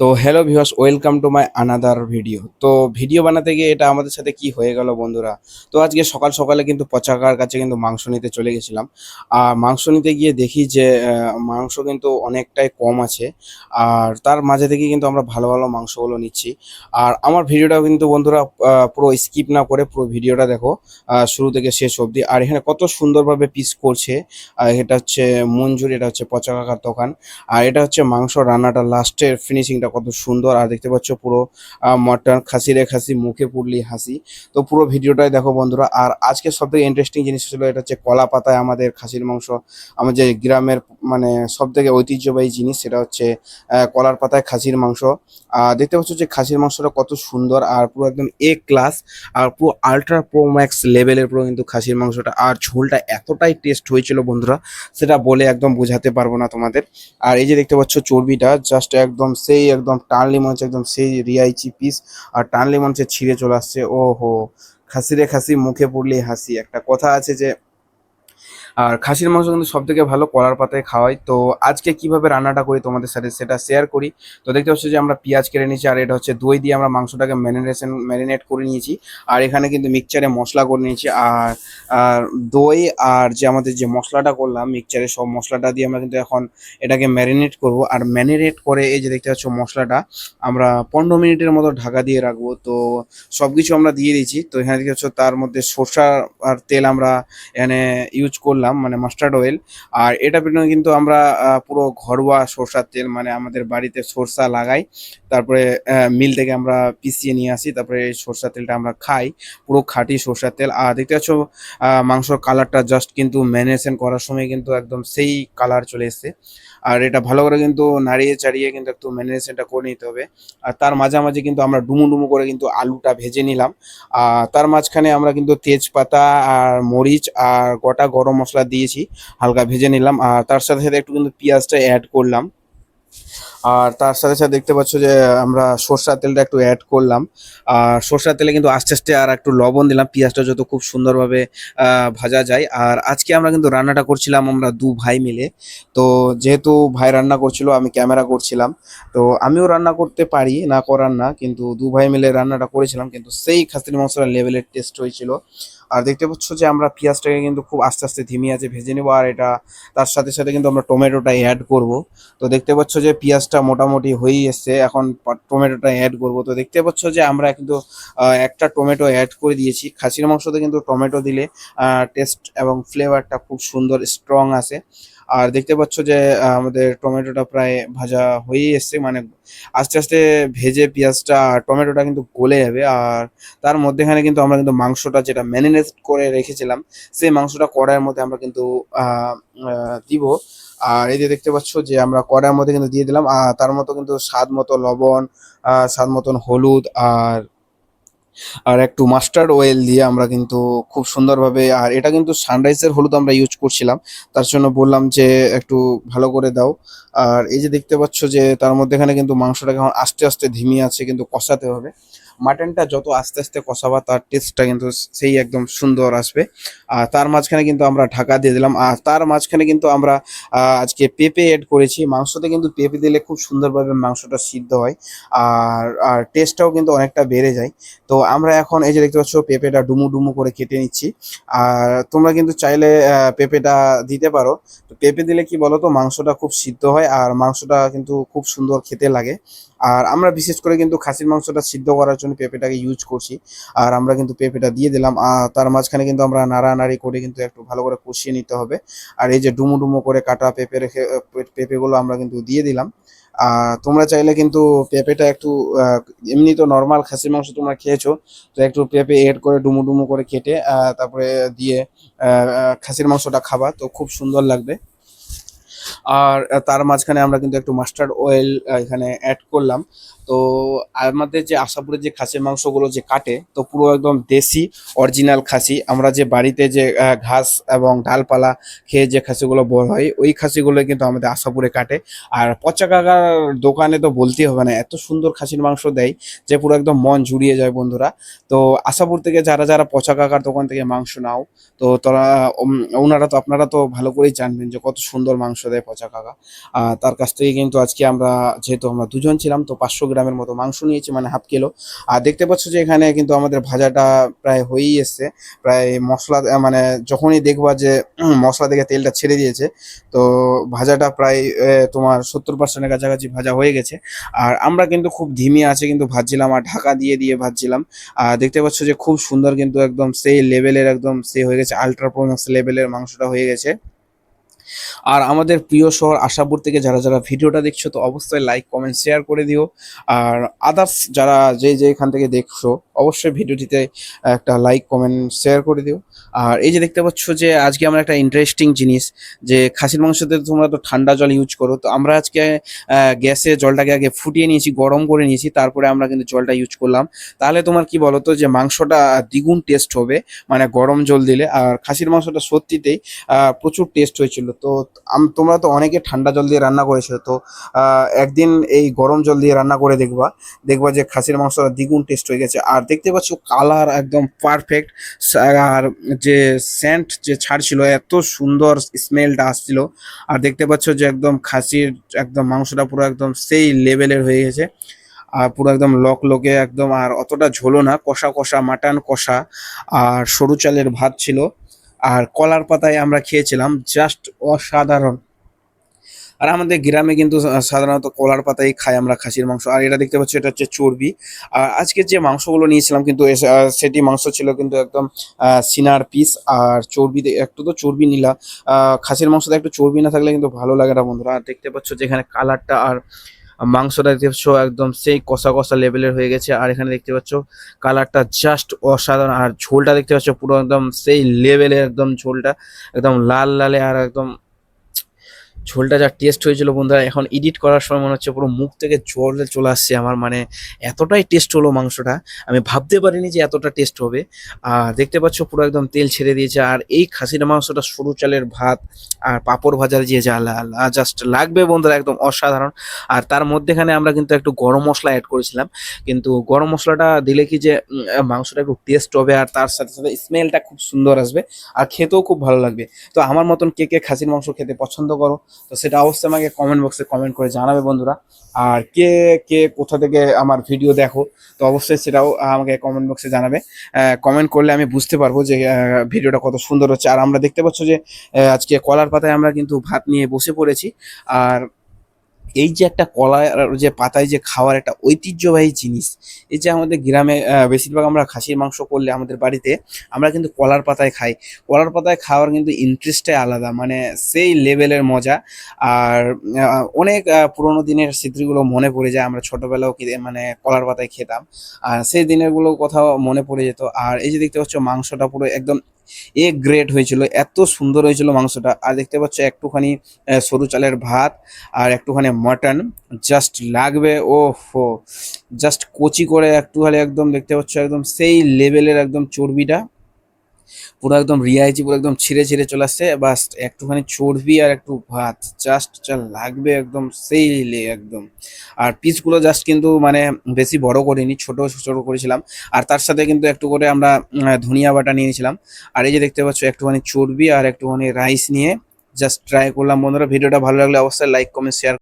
তো hello viewers, welcome to my another video. তো video বানাতে গিয়ে এটা আমাদের সাথে কি হয়ে গেল বন্ধুরা। তো আজকে সকাল সকালে কিন্তু পচাকার কাছে কিন্তু মাংস নিতে চলে গেছিলাম। আর মাংস নিতে গিয়ে দেখি যে মাংস কিন্তু অনেকটাই কম আছে। আর তার মাঝে থেকে কিন্তু আমরা ভালো ভালো মাংসগুলো নিচ্ছি। আর আমার ভিডিওটা কিন্তু বন্ধুরা পুরো স্কিপ না করে পুরো ভিডিওটা দেখো শুরু থেকে শেষ অবধি। আর এখানে কত সুন্দরভাবে পিস করছে। এটা হচ্ছে মঞ্জুর, এটা হচ্ছে পচাকাকার দোকান। আর এটা হচ্ছে মাংস রান্নাটা লাস্টের ফিনিশিংটা কত সুন্দর। আর দেখতে পাচ্ছ পুরো মটন খাসিরে খাসি, মুখে পুরলি হাসি। তো পুরো ভিডিওটাই দেখো বন্ধুরা। আর আজকে সব থেকে ইন্টারেস্টিং জিনিস ছিল, এটা হচ্ছে কলা পাতায় আমাদের খাসির মাংস। আমাদের গ্রামের মানে সব থেকে ঐতিহ্যবাহী জিনিস, সেটা হচ্ছে কলার পাতায় খাসির মাংস। দেখতে পাচ্ছ যে খাসির মাংসটা কত সুন্দর আর পুরো একদম এ ক্লাস। আর পুরো আল্ট্রা প্রো ম্যাক্স লেভেলের পুরো কিন্তু খাসির মাংসটা। আর ঝোলটা এতটাই টেস্ট হয়েছিল বন্ধুরা, সেটা বলে একদম বোঝাতে পারবো না তোমাদের। আর এই যে দেখতে পাচ্ছ চর্বিটা জাস্ট একদম সেই একদম টানলি মনে হচ্ছে একদম সেই রিয়াইচি পিস। আর টানলি মনে হচ্ছে ছিঁড়ে চলে আসছে। ও হো, খাসিরে খাসি মুখে পড়লেই হাসি, একটা কথা আছে যে। আর খাসির মাংস কিন্তু সব থেকে ভালো কলার পাতায় খাওয়াই। তো আজকে কিভাবে রান্নাটা করি তোমাদের সাথে সেটা শেয়ার করি। তো দেখতে পাচ্ছ যে আমরা পেঁয়াজ কেটে নিয়েছি, আর এটা হচ্ছে দই দিয়ে আমরা মাংসটাকে ম্যারিনেট করে নিয়েছি। আর এখানে কিন্তু মিক্সচারে মশলা করে নিয়েছি। আর আর দই আর যে আমাদের যে মশলাটা করলাম মিক্সচারে, সব মশলাটা দিয়ে আমরা কিন্তু এখন এটাকে ম্যারিনেট করব। আর ম্যারিনেট করে এই যে দেখতে পাচ্ছ মশলাটা আমরা 15 মিনিটের মতো ঢাকা দিয়ে রাখবো। তো সব কিছু আমরা দিয়ে দিয়েছি। তো এখানে দেখতে পাচ্ছ তার মধ্যে সর্ষা আর তেল আমরা এখানে ইউজ করলাম, মানে মাস্টার্ড অয়েল। আর এটা পেছনে কিন্তু আমরা পুরো ঘরোয়া সরষার তেল, মানে আমাদের বাড়িতে সরষা লাগাই, তারপরে মিল থেকে আমরা পিষিয়ে নিয়ে আসি, তারপরে এই সরষার তেলটা আমরা খাই, পুরো খাঁটি সরষার তেল। আর দেখতে পাচ্ছ মাংসর কালারটা জাস্ট কিন্তু ম্যারিনেশন করার সময় কিন্তু একদম সেই কালার চলে এসেছে। আর এটা ভালো করে কিন্তু নাড়িয়ে চাড়িয়ে কিন্তু একটু ম্যারিনেশনটা করে নিতে হবে। আর তার মাঝামাঝি কিন্তু আমরা ডুমু ডুমু করে কিন্তু আলুটা ভেজে নিলাম। তার মাঝখানে আমরা কিন্তু তেজপাতা আর মরিচ আর গোটা গরম মশলা দিয়েছি, হালকা ভেজে নিলাম। আর তার সাথে সাথে একটু কিন্তু পেঁয়াজটা অ্যাড করলাম। আর তার সাথে সাথে দেখতে পাচ্ছ যে আমরা সর্ষার তেলটা একটু অ্যাড করলাম। আর সর্ষার তেলে কিন্তু আস্তে আস্তে আর একটু লবণ দিলাম, পেঁয়াজটা যত খুব সুন্দরভাবে ভাজা যায়। আর আজকে আমরা কিন্তু রান্নাটা করছিলাম আমরা দু ভাই মিলে। তো যেহেতু ভাই রান্না করছিল, আমি ক্যামেরা করছিলাম। তো আমিও রান্না করতে পারি, না করার না, কিন্তু দু ভাই মিলে রান্নাটা করেছিলাম, কিন্তু সেই খাসির মাংসের লেভেলের টেস্ট হয়েছিল। আর দেখতে পাচ্ছ যে আমরা পেঁয়াজটাকে কিন্তু খুব আস্তে আস্তে ধিমি আছে ভেজে নেবো। আর এটা তার সাথে সাথে কিন্তু আমরা টমেটোটা অ্যাড করব। তো দেখতে পাচ্ছ যে পেঁয়াজটা মোটামুটি হয়েই এসছে, এখন টমেটোটা অ্যাড করব। তো দেখতে পাচ্ছ যে আমরা কিন্তু একটা টমেটো অ্যাড করে দিয়েছি। খাসির মাংসতে কিন্তু টমেটো দিলে টেস্ট এবং ফ্লেভারটা খুব সুন্দর স্ট্রং আসে। আর দেখতে পাচ্ছ যে আমাদের টমেটোটা প্রায় ভাজা হয়েই এসছে, মানে আস্তে আস্তে ভেজে পেঁয়াজটা আর টমেটোটা কিন্তু গলে যাবে। আর তার মধ্যেখানে কিন্তু আমরা কিন্তু মাংসটা যেটা ম্যারিনেট করে রেখেছিলাম, সেই মাংসটা কড়াইয়ের মধ্যে আমরা কিন্তু আহ, দিব। আর এই যে দেখতে পাচ্ছ যে আমরা কড়াইয়ের মধ্যে কিন্তু দিয়ে দিলাম। আর তার মতো কিন্তু স্বাদ মতো লবণ, স্বাদ মতন হলুদ, আর আর একটু মাস্টার্ড অয়েল দিয়ে আমরা কিন্তু খুব সুন্দরভাবে। আর এটা কিন্তু সানরাইজের হলুদ আমরা ইউজ করছিলাম, তার জন্য বললাম যে একটু ভালো করে দাও। আর এই যে দেখতে পাচ্ছ যে তার মধ্যেখানে কিন্তু মাংসটাকে এখন আস্তে আস্তে ধিমি আছে কিন্তু কষাতে হবে। মাটনটা যত আস্তে আস্তে কষাবা তার টেস্টটা কিন্তু সেই একদম সুন্দর আসবে। আর তার মাঝখানে কিন্তু আমরা ঢাকা দিয়ে দিলাম। আর তার মাঝখানে কিন্তু আমরা আজকে পেঁপে এড করেছি। মাংসতে কিন্তু পেঁপে দিলে খুব সুন্দরভাবে মাংসটা সিদ্ধ হয়। আর আর টেস্টটাও কিন্তু অনেকটা বেড়ে যায়। তো আমরা এখন এই যে দেখতে পাচ্ছ পেঁপেটা ডুমু ডুমু করে কেটে নিচ্ছি। আর তোমরা কিন্তু চাইলে পেঁপেটা দিতে পারো। তো পেঁপে দিলে কি বলো তো, মাংসটা খুব সিদ্ধ হয় আর মাংসটা কিন্তু খুব সুন্দর খেতে লাগে। আর আমরা বিশেষ করে কিন্তু খাসির মাংসটা সিদ্ধ করার জন্য পেঁপেটাকে ইউজ করছি। আর আমরা কিন্তু পেঁপেটা দিয়ে দিলাম। আর তার মাঝখানে কিন্তু আমরা নাড়ানাড়ি করে কিন্তু একটু ভালো করে কষিয়ে নিতে হবে। আর এই যে ডুমু ডুমু করে কাটা পেঁপে রেখে পেঁপেগুলো আমরা কিন্তু দিয়ে দিলাম। তোমরা চাইলে কিন্তু পেঁপেটা একটু এমনি তো নর্মাল খাসির মাংস তোমরা খেয়েছো, তো একটু পেঁপে এড করে ডুমু ডুমু করে কেটে তারপরে দিয়ে খাসির মাংসটা খাবা, তো খুব সুন্দর লাগবে। আর তার মাঝখানে আমরা কিন্তু একটু মাস্টার্ড অয়েল এখানে অ্যাড করলাম। তো আমাদের যে আশাপুরের যে খাসির মাংসগুলো যে কাটে, তো পুরো একদম দেশি অরিজিনাল খাসি। আমরা যে বাড়িতে যে ঘাস এবং ডালপালা খেয়ে যে খাসিগুলো বড় হয়, ওই খাসিগুলো কিন্তু আমাদের আশাপুরে কাটে। আর পচা কাকার দোকানে তো বলতেই হবে না, এত সুন্দর খাসির মাংস দেয় যে পুরো একদম মন জুড়িয়ে যায় বন্ধুরা। তো আশাপুর থেকে যারা যারা পচা কাকার দোকান থেকে মাংস নাও, তো ওনারা তো আপনারা তো ভালো করেই জানবেন যে কত সুন্দর মাংস দেয় পচা কাকা। তার কাছ থেকে কিন্তু আজকে আমরা, যেহেতু আমরা দুজন ছিলাম, তো 500 গ্রামের মতো মাংস নিয়েছি, মানে হাফ কিলো। আর দেখতে পাচ্ছ যে এখানে কিন্তু আমাদের ভাজাটা প্রায় হয়েই এসছে। প্রায় মশলা মানে যখনই দেখবা যে মশলা থেকে তেলটা ছেড়ে দিয়েছে, তো ভাজাটা প্রায় তোমার 70% কাছাকাছি ভাজা হয়ে গেছে। আর আমরা কিন্তু খুব ধিমি আছে কিন্তু ভাজছিলাম, আর ঢাকা দিয়ে দিয়ে ভাজছিলাম। আর দেখতে পাচ্ছ যে খুব সুন্দর কিন্তু একদম সেই লেভেলের, একদম সেই হয়ে গেছে, আলট্রা প্রোম্যাক্স লেভেলের মাংসটা হয়ে গেছে। আর আমাদের প্রিয় শহর আশাপুর থেকে যারা যারা ভিডিওটা দেখছো, তো অবশ্যই লাইক কমেন্ট শেয়ার করে দিও। আর আদার্স যারা যে এখান থেকে দেখছো, অবশ্যই ভিডিওটিতে একটা লাইক কমেন্ট শেয়ার করে দিও। আর এই যে দেখতে পাচ্ছ যে আজকে আমরা একটা ইন্টারেস্টিং জিনিস, যে খাসির মাংসতে তোমরা তো ঠান্ডা জল ইউজ করো, তো আমরা আজকে গ্যাসে জলটাকে আগে ফুটিয়ে নিয়েছি, গরম করে নিয়েছি, তারপরে আমরা কিন্তু জলটা ইউজ করলাম। তাহলে তোমার কি বলো তো, যে মাংসটা দ্বিগুণ টেস্ট হবে, মানে গরম জল দিলে। আর খাসির মাংসটা সত্যিতেই প্রচুর টেস্ট হয়েছিল। তো তোমরা তো অনেকে ঠান্ডা জল দিয়ে রান্না করেছো, তো একদিন এই গরম জল দিয়ে রান্না করে দেখবা, দেখবা যে খাসির মাংসটা দ্বিগুণ টেস্ট হয়ে গেছে। আর দেখতে পাচ্ছ কালার একদম পারফেক্ট, আর যে সেন্ট যে ছাড়ছিল, এত সুন্দর স্মেলটা আসছিল। আর দেখতে পাচ্ছ যে একদম খাসির একদম মাংসটা পুরো একদম সেই লেভেলের হয়ে গেছে, আর পুরো একদম লোকে একদম, আর অতটা ঝোলো না, কষা কষা মাটন কষা। আর সরু চালের ভাত ছিল, আর কলার পাতায় আমরা খেয়েছিলাম, জাস্ট অসাধারণ। আর আমাদের গ্রামে কিন্তু সাধারণত কলার পাতাই খাই আমরা খাসির মাংস। আর এটা দেখতে পাচ্ছি, এটা হচ্ছে চর্বি। আর আজকে যে মাংসগুলো নিয়েছিলাম কিন্তু সেটি মাংস ছিল কিন্তু একদম সিনার পিস। আর চর্বি একটু তো চর্বি নিলা, খাসির মাংসতে একটু চর্বি না থাকলে কিন্তু ভালো লাগে না বন্ধুরা। আর দেখতে পাচ্ছ যেখানে কালারটা আর মাংসটা দেখতে পাচ্ছ একদম সেই কষা কষা লেভেলের হয়ে গেছে। আর এখানে দেখতে পাচ্ছ কালারটা জাস্ট অসাধারণ। আর ঝোলটা দেখতে পাচ্ছ পুরো একদম সেই লেভেলের, একদম ঝোলটা একদম লাল লালে, আর একদম ঝোলটা যা টেস্ট হয়েছিল বন্ধুরা, এখন এডিট করার সময় মনে হচ্ছে পুরো মুখ থেকে জল চলে আসছে আমার, মানে এতটাই টেস্ট হলো মাংসটা। আমি ভাবতে পারিনি যে এতটা টেস্ট হবে। আর দেখতে পাচ্ছ পুরো একদম তেল ছেড়ে দিয়েছে। আর এই খাসির মাংসটা সরু চালের ভাত আর পাঁপড় ভাজার যে জাস্ট লাগবে বন্ধুরা, একদম অসাধারণ। আর তার মধ্যেখানে আমরা কিন্তু একটু গরম মশলা অ্যাড করেছিলাম, কিন্তু গরম মশলাটা দিলে কি যে মাংসটা একটু টেস্ট হবে, আর তার সাথে সাথে স্মেলটা খুব সুন্দর আসবে, আর খেতেও খুব ভালো লাগবে। তো আমার মতন কে কে খাসির মাংস খেতে পছন্দ করো, তো সেটা অবশ্যই আমাকে কমেন্ট বক্সে কমেন্ট করে জানাবে বন্ধুরা। আর কে কে কোথা থেকে আমার ভিডিও দেখো, তো অবশ্যই সেটাও আমাকে কমেন্ট বক্সে জানাবে। কমেন্ট করলে আমি বুঝতে পারবো যে ভিডিওটা কত সুন্দর হচ্ছে। আর আমরা দেখতে পাচ্ছ যে আজকে কলার পাতায় আমরা কিন্তু ভাত নিয়ে বসে পড়েছি। আর এই যে একটা কলার যে পাতায় যে খাওয়ার একটা ঐতিহ্যবাহী জিনিস, এই যে আমাদের গ্রামে বেশিরভাগ আমরা খাসির মাংস করলে আমাদের বাড়িতে আমরা কিন্তু কলার পাতায় খাই। কলার পাতায় খাওয়ার কিন্তু ইন্টারেস্টটাই আলাদা, মানে সেই লেভেলের মজা। আর অনেক পুরোনো দিনের স্মৃতিগুলো মনে পড়ে যায়, আমরা ছোটবেলাও মানে কলার পাতায় খেতাম, আর সেই দিনেরগুলো কোথাও মনে পড়ে যেত। আর এই যে দেখতে পাচ্ছ মাংসটা পুরো একদম গ্রেড হয়েছিল, এত সুন্দর হয়েছিল মাংসটা। আর দেখতে পাচ্ছ একটুখানি সরু চালের ভাত আর একটুখানি মাটন জাস্ট লাগবে, ও হো, জাস্ট কচি করে একটুখানি একদম দেখতে পাচ্ছ একদম সেই লেভেলের একদম চর্বিটা পুরো একদম রিয়াইজি, পুরো একদম ছিঁড়ে ছিঁড়ে চলে আসছে। বাস একটুখানি চর্বি আর একটু ভাত, জাস্ট যা লাগবে একদম সেই একদম। আর পিসগুলো জাস্ট কিন্তু মানে বেশি বড় করিনি, ছোট ছোট করেছিলাম। আর তার সাথে কিন্তু একটু করে আমরা ধনিয়া বাটা নিয়ে নিয়েছিলাম। আর এই যে দেখতে পাচ্ছ একটুখানি চর্বি আর একটুখানি রাইস নিয়ে জাস্ট ট্রাই করলাম বন্ধুরা। ভিডিওটা ভালো লাগলে অবশ্যই লাইক কমেন্ট শেয়ার